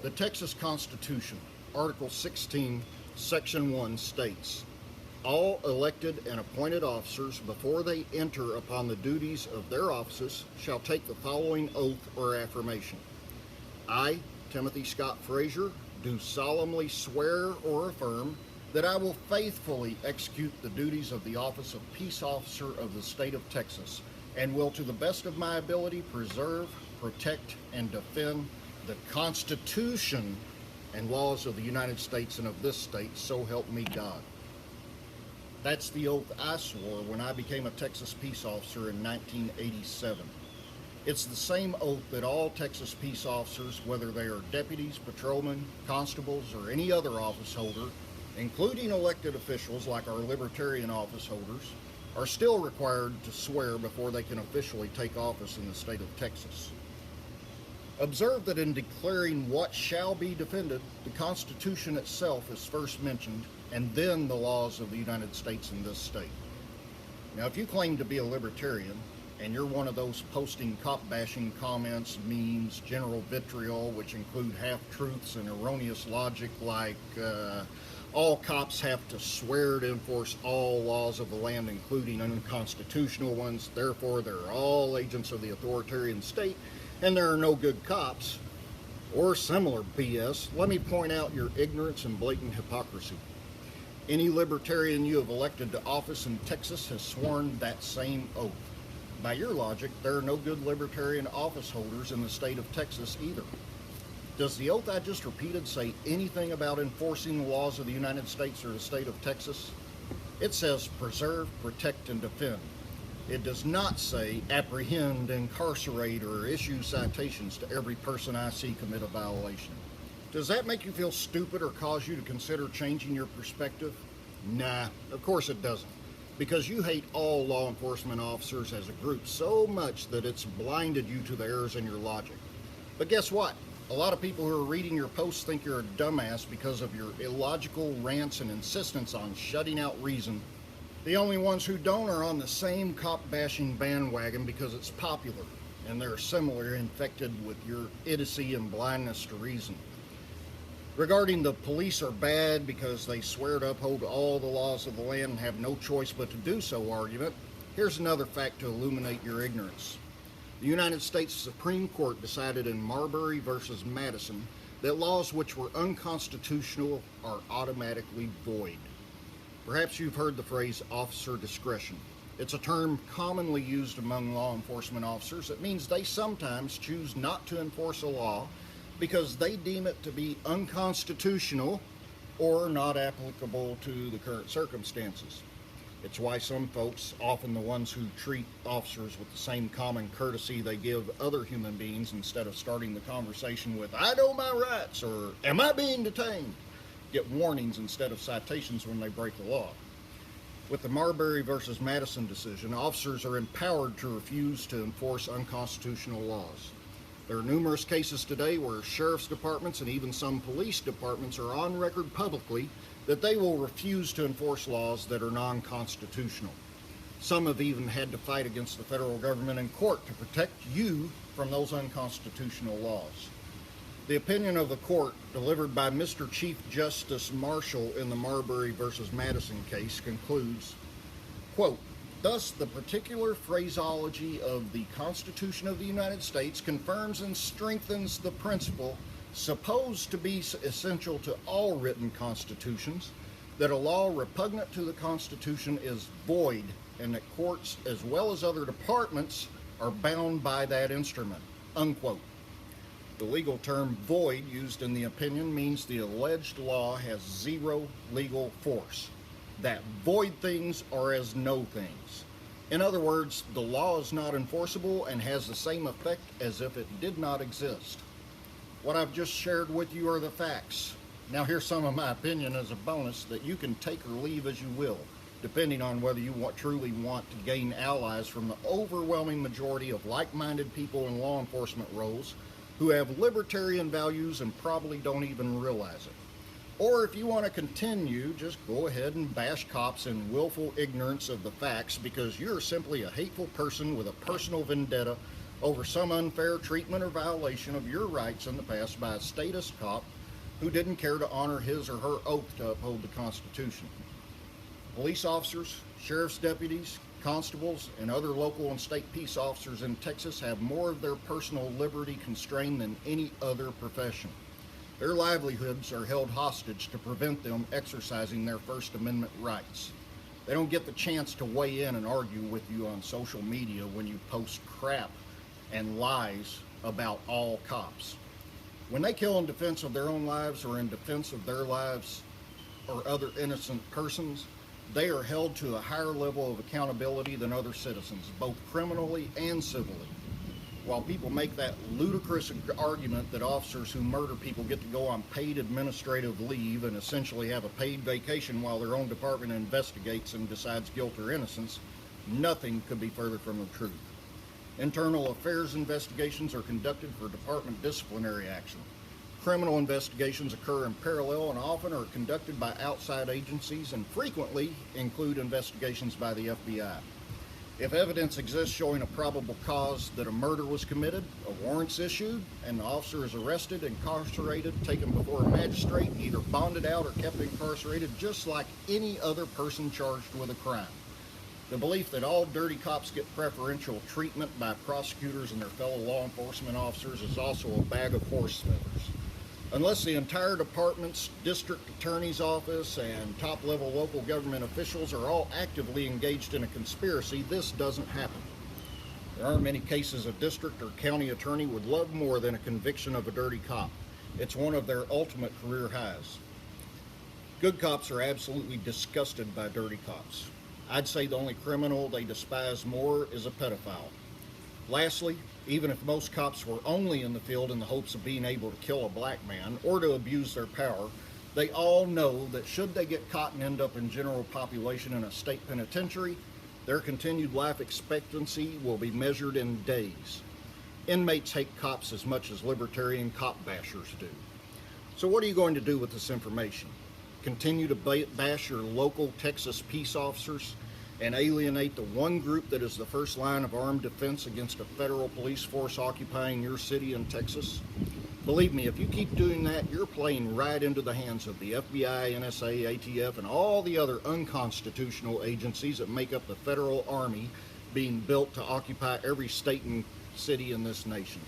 The Texas Constitution, Article 16, Section 1 states, "All elected and appointed officers, before they enter upon the duties of their offices, shall take the following oath or affirmation. I, Timothy Frazier, do solemnly swear or affirm that I will faithfully execute the duties of the office of Peace Officer of the State of Texas, and will to the best of my ability preserve, protect, and defend the Constitution and laws of the United States and of this state, so help me God." That's the oath I swore when I became a Texas peace officer in 1987. It's the same oath that all Texas peace officers, whether they are deputies, patrolmen, constables, or any other office holder, including elected officials like our Libertarian office holders, are still required to swear before they can officially take office in the state of Texas. Observe that in declaring what shall be defended, the Constitution itself is first mentioned, and then the laws of the United States and this state. Now, if you claim to be a libertarian, and you're one of those posting cop-bashing comments, memes, general vitriol, which include half-truths and erroneous logic like all cops have to swear to enforce all laws of the land, including unconstitutional ones, therefore they're all agents of the authoritarian state, and there are no good cops, or similar BS, let me point out your ignorance and blatant hypocrisy. Any libertarian you have elected to office in Texas has sworn that same oath. By your logic, there are no good libertarian office holders in the state of Texas either. Does the oath I just repeated say anything about enforcing the laws of the United States or the state of Texas? It says preserve, protect, and defend. It does not say apprehend, incarcerate, or issue citations to every person I see commit a violation. Does that make you feel stupid or cause you to consider changing your perspective? Nah, of course it doesn't. Because you hate all law enforcement officers as a group so much that it's blinded you to the errors in your logic. But guess what? A lot of people who are reading your posts think you're a dumbass because of your illogical rants and insistence on shutting out reason. The only ones who don't are on the same cop-bashing bandwagon because it's popular, and they're similarly infected with your idiocy and blindness to reason. Regarding the police are bad because they swear to uphold all the laws of the land and have no choice but to do so argument, here's another fact to illuminate your ignorance. The United States Supreme Court decided in Marbury versus Madison that laws which were unconstitutional are automatically void. Perhaps you've heard the phrase officer discretion. It's a term commonly used among law enforcement officers. It means they sometimes choose not to enforce a law because they deem it to be unconstitutional or not applicable to the current circumstances. It's why some folks, often the ones who treat officers with the same common courtesy they give other human beings instead of starting the conversation with, "I know my rights," or "Am I being detained?" get warnings instead of citations when they break the law. With the Marbury versus Madison decision, officers are empowered to refuse to enforce unconstitutional laws. There are numerous cases today where sheriff's departments and even some police departments are on record publicly that they will refuse to enforce laws that are non-constitutional. Some have even had to fight against the federal government in court to protect you from those unconstitutional laws. The opinion of the court, delivered by Mr. Chief Justice Marshall in the Marbury versus Madison case, concludes, quote, "Thus, the particular phraseology of the Constitution of the United States confirms and strengthens the principle supposed to be essential to all written constitutions, that a law repugnant to the Constitution is void, and that courts, as well as other departments, are bound by that instrument," unquote. The legal term void used in the opinion means the alleged law has zero legal force, that void things are as no things. In other words, the law is not enforceable and has the same effect as if it did not exist. What I've just shared with you are the facts. Now here's some of my opinion as a bonus that you can take or leave as you will, depending on whether you truly want to gain allies from the overwhelming majority of like-minded people in law enforcement roles who have libertarian values and probably don't even realize it. Or if you want to continue, just go ahead and bash cops in willful ignorance of the facts because you're simply a hateful person with a personal vendetta over some unfair treatment or violation of your rights in the past by a statist cop who didn't care to honor his or her oath to uphold the Constitution. Police officers, sheriff's deputies, constables, and other local and state peace officers in Texas have more of their personal liberty constrained than any other profession. Their livelihoods are held hostage to prevent them exercising their First Amendment rights. They don't get the chance to weigh in and argue with you on social media when you post crap and lies about all cops. When they kill in defense of their own lives or in defense of their lives or other innocent persons, they are held to a higher level of accountability than other citizens, both criminally and civilly. While people make that ludicrous argument that officers who murder people get to go on paid administrative leave and essentially have a paid vacation while their own department investigates and decides guilt or innocence, nothing could be further from the truth. Internal affairs investigations are conducted for department disciplinary action. Criminal investigations occur in parallel and often are conducted by outside agencies and frequently include investigations by the FBI. If evidence exists showing a probable cause that a murder was committed, a warrant's issued, and the officer is arrested, incarcerated, taken before a magistrate, either bonded out or kept incarcerated just like any other person charged with a crime. The belief that all dirty cops get preferential treatment by prosecutors and their fellow law enforcement officers is also a bag of horse feathers. Unless the entire department's district attorney's office and top-level local government officials are all actively engaged in a conspiracy, this doesn't happen. There aren't many cases a district or county attorney would love more than a conviction of a dirty cop. It's one of their ultimate career highs. Good cops are absolutely disgusted by dirty cops. I'd say the only criminal they despise more is a pedophile. Lastly, even if most cops were only in the field in the hopes of being able to kill a black man or to abuse their power, they all know that should they get caught and end up in general population in a state penitentiary, their continued life expectancy will be measured in days. Inmates hate cops as much as libertarian cop bashers do. So what are you going to do with this information? Continue to bash your local Texas peace officers and alienate the one group that is the first line of armed defense against a federal police force occupying your city in Texas? Believe me, if you keep doing that, you're playing right into the hands of the FBI, NSA, ATF, and all the other unconstitutional agencies that make up the federal army being built to occupy every state and city in this nation.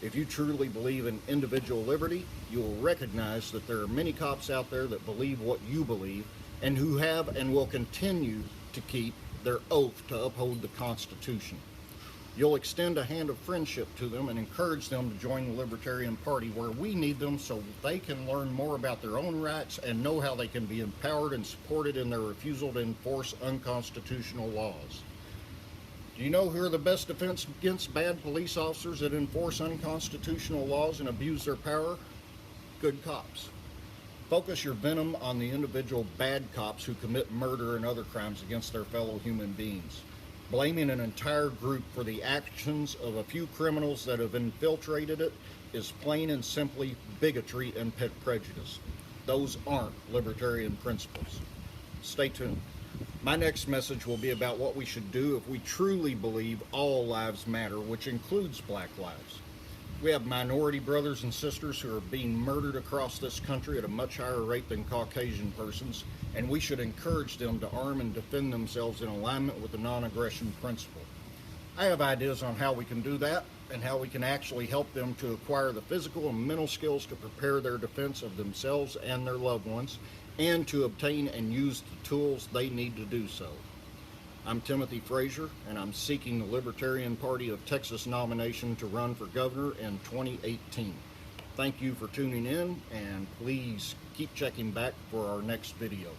If you truly believe in individual liberty, you will recognize that there are many cops out there that believe what you believe and who have and will continue to keep their oath to uphold the Constitution. You'll extend a hand of friendship to them and encourage them to join the Libertarian Party where we need them so they can learn more about their own rights and know how they can be empowered and supported in their refusal to enforce unconstitutional laws. Do you know who are the best defense against bad police officers that enforce unconstitutional laws and abuse their power? Good cops. Focus your venom on the individual bad cops who commit murder and other crimes against their fellow human beings. Blaming an entire group for the actions of a few criminals that have infiltrated it is plain and simply bigotry and pet prejudice. Those aren't libertarian principles. Stay tuned. My next message will be about what we should do if we truly believe all lives matter, which includes black lives. We have minority brothers and sisters who are being murdered across this country at a much higher rate than Caucasian persons, and we should encourage them to arm and defend themselves in alignment with the non-aggression principle. I have ideas on how we can do that and how we can actually help them to acquire the physical and mental skills to prepare their defense of themselves and their loved ones, and to obtain and use the tools they need to do so. I'm Timothy Frazier, and I'm seeking the Libertarian Party of Texas nomination to run for governor in 2018. Thank you for tuning in, and please keep checking back for our next video.